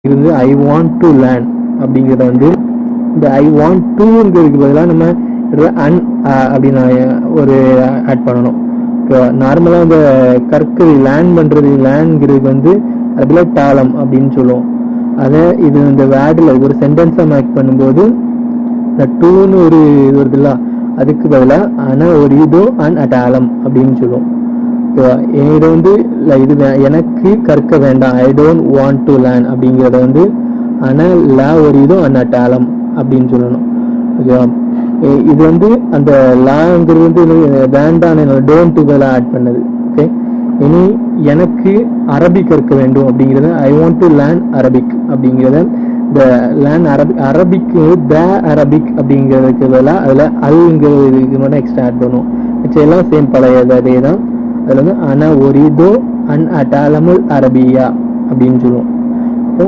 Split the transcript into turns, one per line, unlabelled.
இருந்து I want to learn அப்படிங்கிறத வந்து இந்த ஐ வாண்ட் டுங்கிறதுக்கு பதிலாக நம்ம அன் அப்படின்னு ஒரு ஆட் பண்ணணும். நார்மலாக இந்த கற்கை லேர்ன் பண்ணுறது லேர்ன்ங்கிறதுக்கு வந்து அதில் டாலம் அப்படின்னு சொல்லுவோம். அதை இது இந்த வேர்டில் ஒரு சென்டென்ஸாக மேக் பண்ணும்போது இந்த டூன்னு ஒரு இது வருதுல்ல, அதுக்கு பதிலாக ஆனால் ஒரு இதோ அன் அட்டாலம் அப்படின்னு சொல்லுவோம். என்னிட வந்து இது எனக்கு கற்க வேண்டாம், I don't want to learn அப்படிங்கிறத வந்து ஆனால் லா ஒரு இதோ அன் அட்டாலம் அப்படின்னு சொல்லணும். ஓகேவா? இது வந்து அந்த லாங்கிறது வந்து வேண்டாம் டோன்ட் பதிலாக ஆட் பண்ணது. ஓகே, இனி எனக்கு அரபிக் கற்க வேண்டும் அப்படிங்கிறத I want to learn Arabic அப்படிங்கிறத இந்த லேர்ன் அரபிக் த அரபிக் அப்படிங்கிறதுக்கு பதிலாக அதில் அல்ங்கிறதுக்கு மட்டும் எக்ஸ்ட்ரா ஆட் பண்ணுவோம். மிச்சம் எல்லாம் சேம் பழைய அதே தான். அதில் வந்து அன ஒரிதோ அன் அட்டாலமுல் அரபியா அப்படின்னு சொல்லுவோம். அப்போ